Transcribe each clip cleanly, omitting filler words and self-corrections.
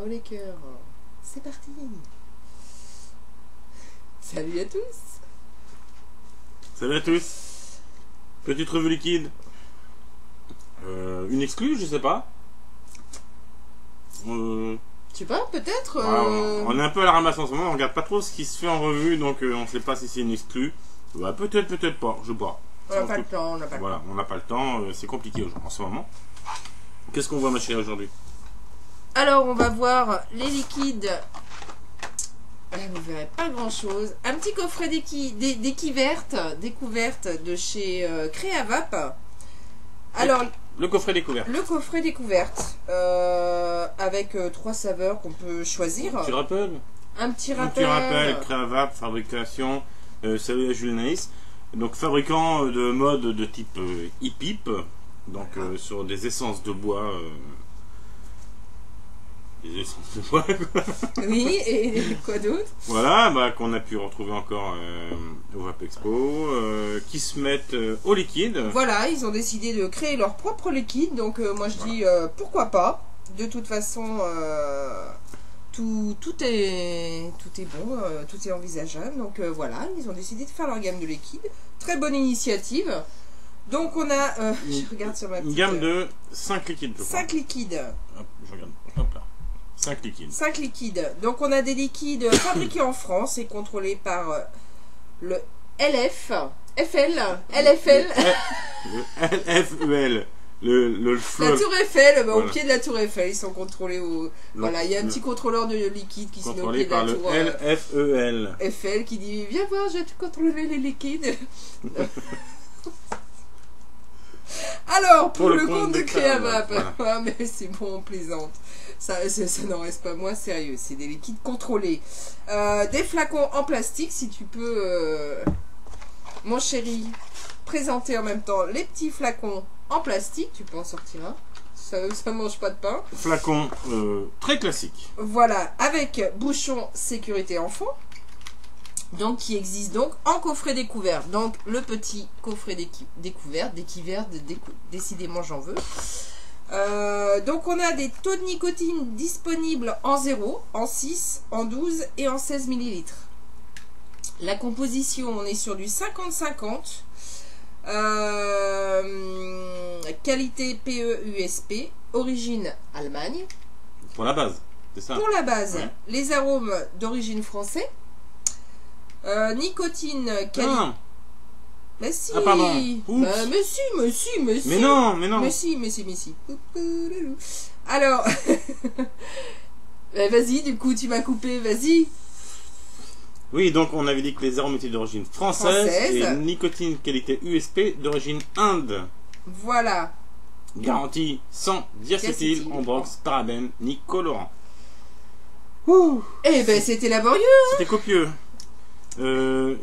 au les cœurs. C'est parti. Salut à tous. Salut à tous. Petite revue liquide. Une exclue, je sais pas. Je sais pas, peut-être. On est un peu à la ramasse en ce moment, on regarde pas trop ce qui se fait en revue, donc on sait pas si c'est une exclue. Bah, peut-être pas, je sais pas. On n'a pas le temps, on n'a pas le temps. Voilà, on n'a pas le temps, c'est compliqué en ce moment. Qu'est-ce qu'on voit, ma chérie, aujourd'hui? Alors, on va voir les liquides. Vous verrez pas grand chose. Un petit coffret découverte de chez Créavap. Alors, le coffret découverte. Le coffret découverte avec 3 saveurs qu'on peut choisir. Tu rappelles? Un petit Un petit rappel. rappel, Créavap, fabrication, salut à Jules Naïs. Donc, fabricant de mode de type hip-hip, donc sur des essences de bois. Des essences de bois, quoi. Oui, et quoi d'autre? Voilà, bah, qu'on a pu retrouver encore au Vap Expo, qui se mettent au liquide. Voilà, ils ont décidé de créer leur propre liquide, donc moi je dis pourquoi pas. De toute façon, tout est bon, tout est envisageable, donc voilà, ils ont décidé de faire leur gamme de liquide. Très bonne initiative. Donc on a, je regarde sur ma petite... Une gamme de 5 liquides. 5 liquides. Hop, je regarde, hop là. 5 liquides. 5 liquides. Donc on a des liquides fabriqués en France et contrôlés par le LFL. LFEL. La Tour Eiffel, voilà. au pied de la Tour Eiffel, ils sont contrôlés au... Voilà, il y a un petit contrôleur de liquide qui se met au pied de la Tour LFEL. Eiffel qui dit viens voir, je vais te contrôler les liquides. Alors, pour le compte de Créavap, voilà. Ah, mais c'est bon, on plaisante. Ça n'en reste pas moins sérieux. C'est des liquides contrôlés. Des flacons en plastique, si tu peux, mon chéri, présenter en même temps les petits flacons en plastique. Tu peux en sortir un. Ça mange pas de pain. Flacon très classique. Voilà, avec bouchon sécurité enfant. Donc, qui existe donc en coffret découvert. Donc, le petit coffret découvert, décidément j'en veux. Donc, on a des taux de nicotine disponibles en 0, en 6, en 12 et en 16 ml. La composition, on est sur du 50-50. Qualité PE-USP, origine Allemagne. Pour la base, c'est ça? Pour la base, ouais. Les arômes d'origine française. Nicotine qualité. Mais si. Ah pardon. Mais si. Mais non. Mais si. Alors, vas-y, du coup tu m'as coupé, vas-y. Oui, donc on avait dit que les arômes étaient d'origine française et nicotine qualité USP d'origine Inde. Voilà. Garantie sans diacétyl, box, parabène, ni colorant. Eh ben c'était laborieux. Hein. C'était copieux. On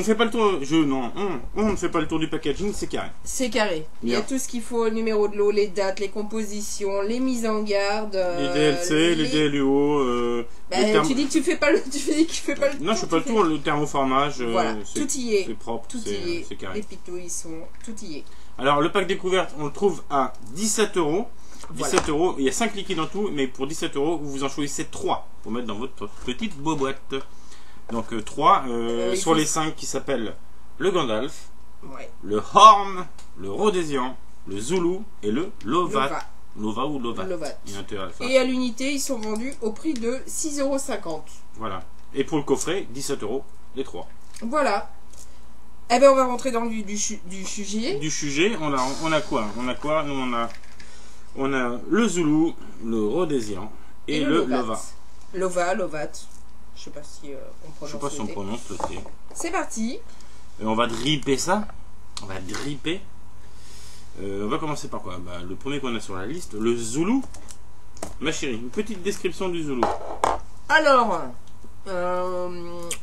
fait pas le tour. On ne fait pas le tour du packaging, c'est carré. C'est carré. Il y a tout ce qu'il faut, le numéro de l'eau, les dates, les compositions, les mises en garde. Les DLC, les DLUO. Tu dis que tu fais pas le. Non, je fais pas le tour. Le thermoformage. Voilà, tout y est. C'est propre, c'est carré. Les pictos, ils sont. Tout y est. Alors, le pack découverte, on le trouve à 17 €. 17 voilà. €. Il y a 5 liquides en tout, mais pour 17 €, vous en choisissez 3 pour mettre dans votre petite boîte. Donc 3 sur les 5 qui s'appellent le Gandalf, le Horn, le Rhodesian, le Zulu et le Lovat. Lova ou Lovat. Et à l'unité, ils sont vendus au prix de 6,50 €. Voilà. Et pour le coffret, 17 € les 3. Voilà. Eh ben on va rentrer dans le du sujet. Du sujet, on a quoi? Nous on a le Zulu, le Rhodesian et le Lovat. Lovat. Je sais pas si on prononce. Je sais pas si on prononce le T. C'est parti. Et on va dripper ça. On va dripper. On va commencer par quoi? Bah, le premier qu'on a sur la liste, le Zulu. Ma chérie, une petite description du Zulu. Alors,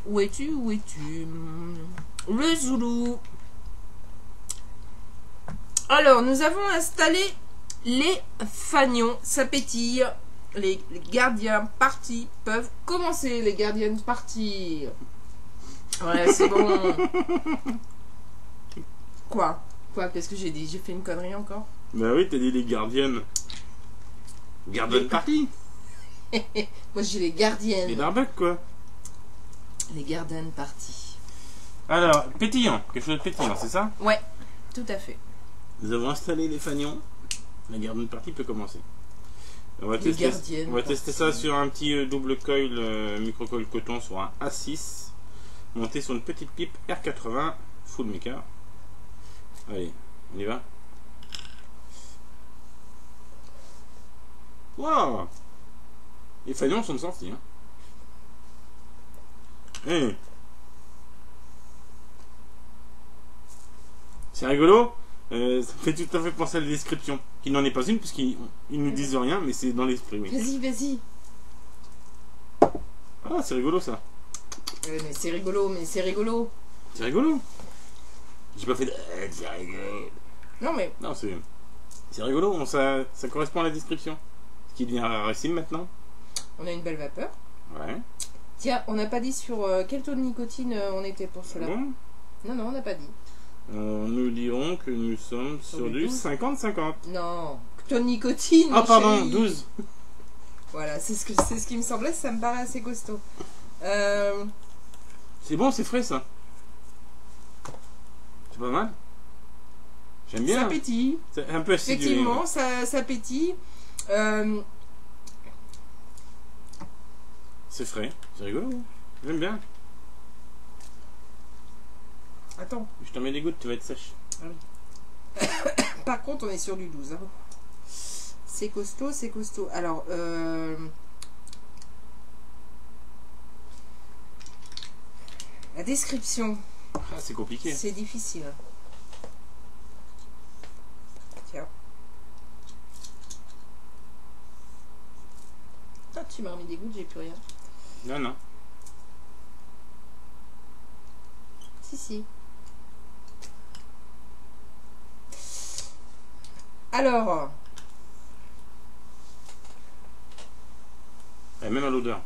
où es-tu? Le Zulu. Alors, nous avons installé les fanions. Ça pétille. Les gardiens partis peuvent commencer. Les gardiennes parties. Ouais, c'est bon. Quoi? Qu'est-ce que j'ai dit? J'ai fait une connerie encore? Bah oui, t'as dit les gardiennes. Gardiennes parties. Moi j'ai les gardiennes. Les barbecues quoi. Les garden party. Alors, pétillant, quelque chose de pétillant, c'est ça? Ouais, tout à fait. Nous avons installé les fanions. La garden party peut commencer. On va tester ça sur un petit double coil, micro-coil coton sur un A6. Monté sur une petite pipe R80 full maker. Allez, on y va. Waouh! Les fanions sont sortis. Hein. Hey. C'est rigolo. Ça me fait tout à fait penser à la description. Qui n'en est pas une, puisqu'ils nous disent rien, mais c'est dans l'esprit. Oui. Vas-y, vas-y. Ah, c'est rigolo ça. Mais c'est rigolo, mais c'est rigolo. C'est rigolo. J'ai pas fait de. C'est rigolo. Non, mais. Non, c'est rigolo. Ça correspond à la description. Ce qui devient rarissime maintenant. On a une belle vapeur. Ouais. Tiens, on n'a pas dit sur quel taux de nicotine on était pour cela. Bon. Non, on n'a pas dit. Nous dirons que nous sommes sur du 50-50. Non, taux de nicotine. Ah, pardon, chéri. 12. Voilà, c'est ce qui me semblait, ça me paraît assez costaud. C'est bon, c'est frais ça. C'est pas mal. J'aime bien. Ça pétille. C'est un peu acidulé. Effectivement, ça pétille. C'est frais, c'est rigolo. J'aime bien. Attends. Je t'en mets des gouttes, tu vas être sèche. Ah oui. Par contre, on est sur du 12. Hein. C'est costaud, c'est costaud. Alors, la description. Ah, c'est compliqué. C'est difficile. Tiens. Ah, tu m'as remis des gouttes, j'ai plus rien. Non, non. Si. Alors. Et même à l'odeur.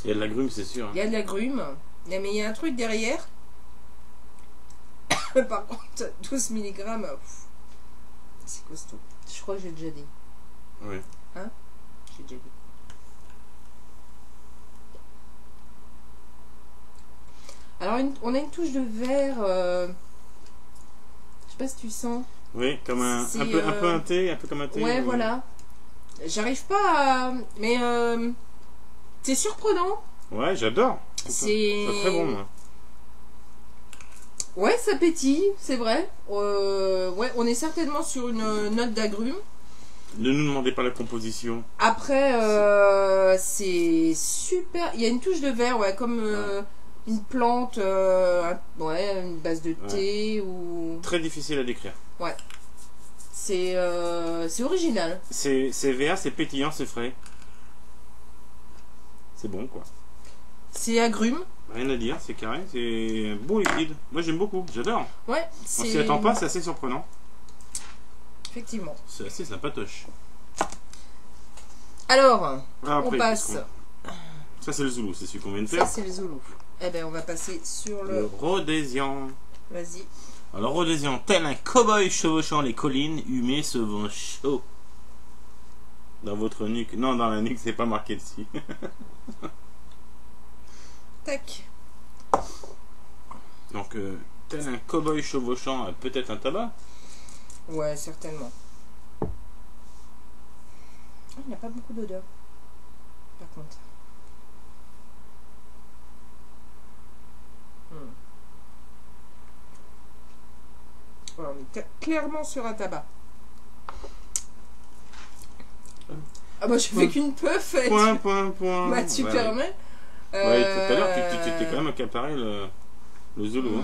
Il y a de l'agrumes, c'est sûr. Hein. Il y a de l'agrumes. Mais il y a un truc derrière. Par contre, 12 mg. C'est costaud. Je crois que j'ai déjà dit. Oui. Hein? J'ai déjà dit. Alors, on a une touche de vert. Je sais pas si tu sens. Oui, comme un peu un thé, un peu comme un thé. Ouais, voilà. J'arrive pas à. Mais c'est surprenant. Ouais, j'adore. C'est très bon, moi. Ouais, ça pétille, c'est vrai. Ouais, on est certainement sur une note d'agrumes. Ne nous demandez pas la composition. Après, c'est super. Il y a une touche de vert, ouais, comme une plante, ouais, une base de thé ou. Très difficile à décrire. Ouais. C'est original. C'est vert, c'est pétillant, c'est frais. C'est bon, quoi. C'est agrumes. Rien à dire, c'est carré, c'est un beau liquide. Moi j'aime beaucoup, j'adore. Ouais, on s'y attend pas, c'est assez surprenant. Effectivement. C'est assez sympatoche. Alors, après, on passe. Ça c'est le Zoulou, c'est celui qu'on vient de faire. Ça c'est le Zoulou. Eh ben on va passer sur le Rhodésian. Vas-y. Alors Rhodésian, tel un cow-boy chevauchant les collines, humé ce vent chaud. Dans votre nuque. Non, dans la nuque, c'est pas marqué dessus. Tac. Donc, tel un cow-boy chevauchant peut-être un tabac. Ouais, certainement. Il n'y a pas beaucoup d'odeur. Par contre. Voilà, on est clairement sur un tabac. Ah bah je fais qu'une puff. Point. Bah tu permets. Ouais, tout à l'heure tu t'es quand même accaparé le Zoulou. Hein.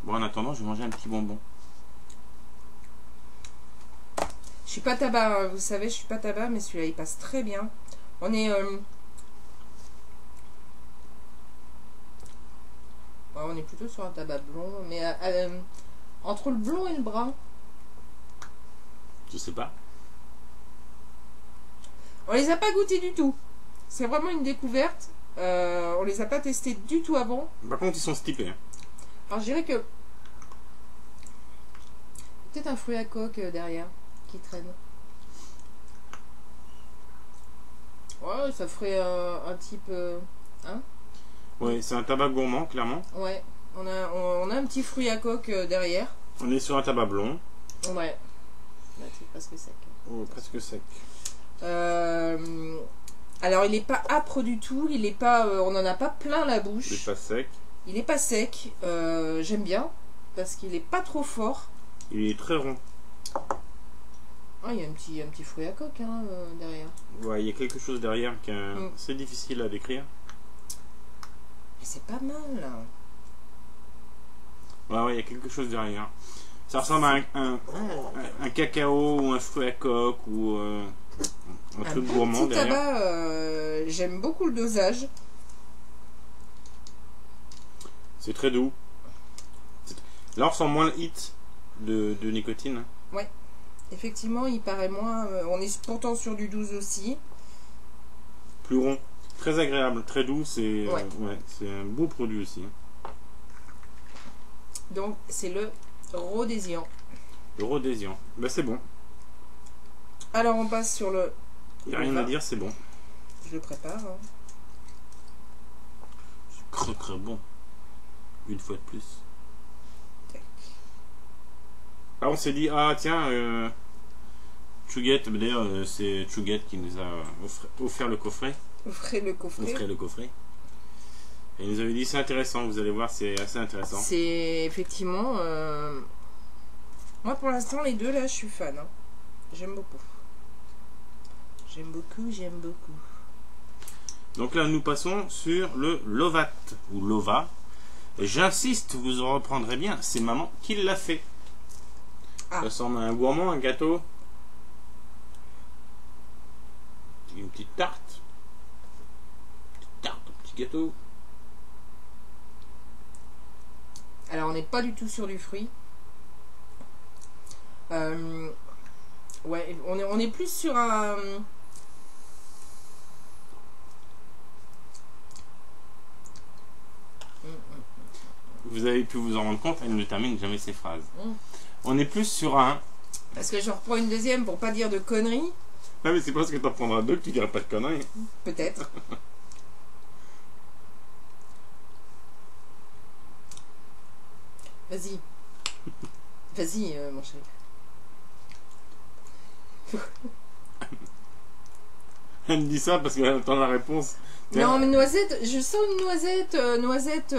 Bon, en attendant, je vais manger un petit bonbon. Je suis pas tabac, hein. Vous savez, je suis pas tabac, mais celui-là il passe très bien. On est ouais, on est plutôt sur un tabac blond, mais entre le blond et le brun. Je sais pas. On les a pas goûtés du tout. C'est vraiment une découverte. On les a pas testés du tout avant. Par contre, ils sont stipés. Hein. Alors je dirais que peut-être un fruit à coque derrière qui traîne. Ouais, ça ferait un type... hein? Ouais, c'est un tabac gourmand, clairement. Ouais, on a un petit fruit à coque derrière. On est sur un tabac blond. Ouais. Là, c'est presque sec. Oh, presque sec. Alors, il n'est pas âpre du tout. Il est pas, on n'en a pas plein la bouche. Il est pas sec. Il n'est pas sec. J'aime bien. Parce qu'il n'est pas trop fort. Il est très rond. Ah, il y a un petit fruit à coque hein, derrière. Ouais, il y a quelque chose derrière qui est c'est difficile à décrire. Mais c'est pas mal. Ouais, il y a quelque chose derrière. Ça ressemble à un cacao ou un fruit à coque ou un truc gourmand derrière. Tabac, j'aime beaucoup le dosage. C'est très doux. Là, on ressent moins le hit de nicotine. Ouais. Effectivement, il paraît moins... on est pourtant sur du 12 aussi. Plus rond. Très agréable, très doux. C'est c'est un beau produit aussi. Donc, c'est le Rhodesian. Le Rhodesian. Ben, c'est bon. Alors, on passe sur le... Il n'y a rien à dire, c'est bon. Je le prépare. Hein. C'est très bon. Une fois de plus. Ah, on s'est dit, ah tiens, Chouguette, d'ailleurs c'est Chouguette qui nous a offert le coffret. Offrait le coffret. Et il nous avait dit, c'est intéressant, vous allez voir, c'est assez intéressant. C'est effectivement... Moi pour l'instant, les deux là, je suis fan. Hein. J'aime beaucoup. J'aime beaucoup. Donc là, nous passons sur le Lovat, ou Lova. Et j'insiste, vous en reprendrez bien, c'est maman qui l'a fait. Ça ressemble à un gourmand, un gâteau. Une petite tarte. Un petit gâteau. Alors on n'est pas du tout sur du fruit. Ouais, on est plus sur un... Vous avez pu vous en rendre compte, elle ne termine jamais ses phrases. On est plus sur un... Parce que je reprends une deuxième pour pas dire de conneries. Non mais c'est parce que tu en prendras deux que tu diras pas de conneries. Peut-être. Vas-y. Vas-y, mon chéri. Elle me dit ça parce qu'elle attend la réponse. Non mais noisette, je sens une noisette...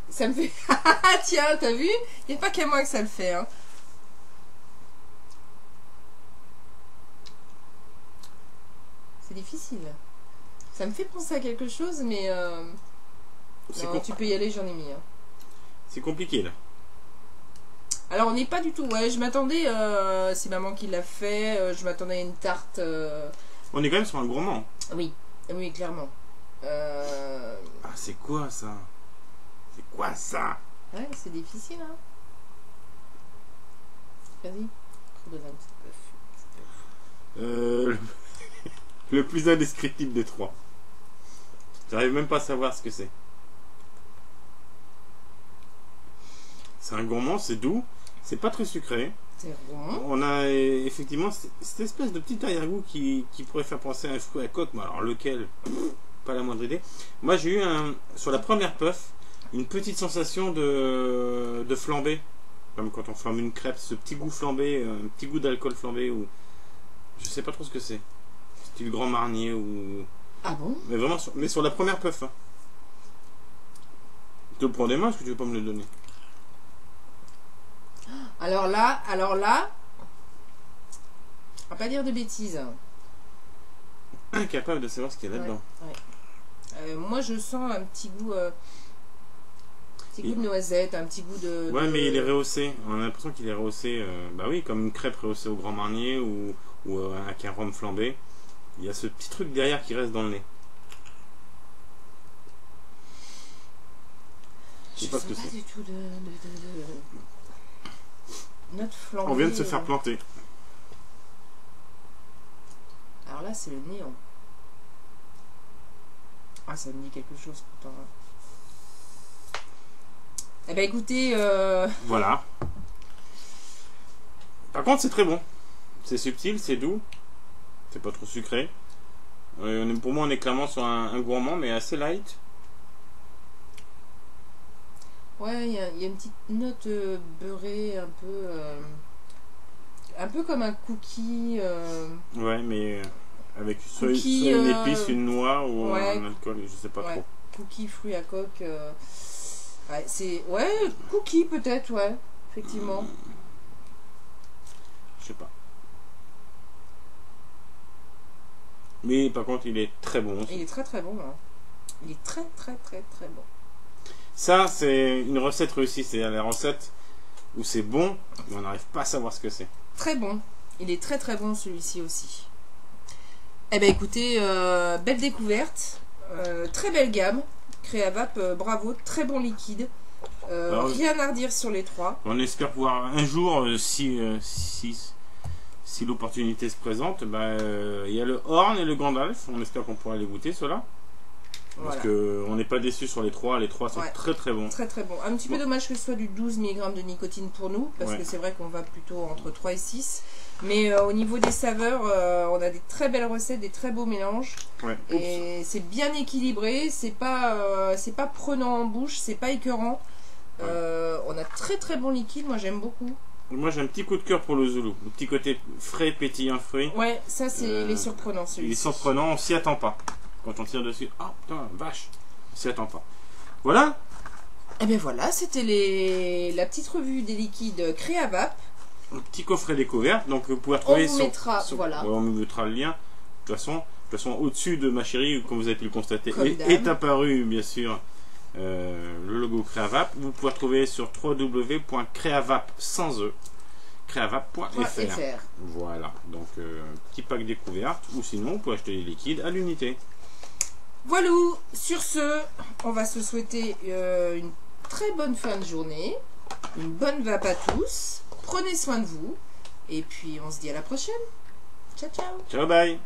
Ça me fait... Tiens, t'as vu? Il n'y a pas qu'à moi que ça le fait. Hein. C'est difficile. Ça me fait penser à quelque chose, mais... Non, tu peux y aller, j'en ai mis. Hein. C'est compliqué, là. Alors, on n'est pas du tout... Ouais, je m'attendais... c'est maman qui l'a fait. Je m'attendais à une tarte... On est quand même sur un gourmand. Oui, oui, clairement. Ah, c'est quoi, ça? C'est quoi ça? Ouais, c'est difficile, hein. Vas-y. Redonne un petit peu. Le plus indescriptible des trois. J'arrive même pas à savoir ce que c'est. C'est un gourmand, c'est doux. C'est pas très sucré. C'est rond. On a effectivement cette espèce de petit arrière-goût qui pourrait faire penser à un fruit à coque. Mais alors lequel? Pas la moindre idée. Moi j'ai eu sur la première puff une petite sensation de flambé, comme quand on flambe une crêpe, ce petit goût flambé, un petit goût d'alcool flambé, ou je sais pas trop ce que c'est, style Grand Marnier ou... Ah bon? Mais vraiment, mais sur la première puff. Hein. Tu te le prends des mains, est-ce que tu veux pas me le donner? Alors là, on va pas dire de bêtises. Incapable de savoir ce qu'il y a là-dedans. Ouais. Moi je sens un petit goût... goût de noisette, un petit goût de... Ouais, mais il est rehaussé. On a l'impression qu'il est rehaussé, bah oui, comme une crêpe rehaussée au Grand Marnier ou avec un rhum flambé. Il y a ce petit truc derrière qui reste dans le nez. Je sais pas ce que c'est. Du tout de... Note flambée. On vient de se faire planter. Alors là, c'est le néant. Ah, ça me dit quelque chose pourtant. Eh ben écoutez... Voilà. Par contre, c'est très bon. C'est subtil, c'est doux. C'est pas trop sucré. Pour moi, on est clairement sur un gourmand, mais assez light. Ouais, il y a une petite note beurrée, un peu comme un cookie. Ouais, mais avec soit une épice, une noix ou un alcool, je sais pas trop. Cookie, fruits à coque. Ouais, c'est... Ouais, cookie peut-être, ouais, effectivement. Je sais pas. Mais par contre, il est très bon aussi. Il est très très bon. Hein. Il est très très très très bon. Ça, c'est une recette réussie. C'est la recette où c'est bon, mais on n'arrive pas à savoir ce que c'est. Très bon. Il est très très bon celui-ci aussi. Eh bien écoutez, belle découverte. Très belle gamme. Créavap, bravo. Très bon liquide. Rien à redire sur les trois. On espère pouvoir un jour, si l'opportunité se présente, il y a le Horn et le Gandalf. On espère qu'on pourra les goûter, ceux-là. Parce qu'on n'est pas déçus sur les trois. Les trois sont très très bons. Très très bons. Un petit peu dommage que ce soit du 12 mg de nicotine pour nous. Parce que c'est vrai qu'on va plutôt entre 3 et 6. Mais au niveau des saveurs, on a des très belles recettes, des très beaux mélanges. Et c'est bien équilibré. C'est pas prenant en bouche, c'est pas écœurant. On a très très bon liquide. Moi j'aime beaucoup. Moi j'ai un petit coup de cœur pour le Zulu. Le petit côté frais, pétillant, fruit. Ouais, ça c'est il est surprenant celui-ci. Il est surprenant, on s'y attend pas. Quand on tire dessus, oh putain, vache, on s'y attend pas. Voilà. Et bien voilà, c'était la petite revue des liquides Créavap. Un petit coffret découverte, donc vous pouvez retrouver on vous mettra le lien. De toute façon, au-dessus de ma chérie, comme vous avez pu le constater, est apparu bien sûr le logo Créavap. Vous pouvez retrouver sur www.créavap sans e créavap.fr. Voilà, donc petit pack découverte, ou sinon vous pouvez acheter les liquides à l'unité. Voilà, sur ce, on va se souhaiter une très bonne fin de journée, une bonne vape à tous, prenez soin de vous, et puis on se dit à la prochaine. Ciao, ciao. Ciao, bye.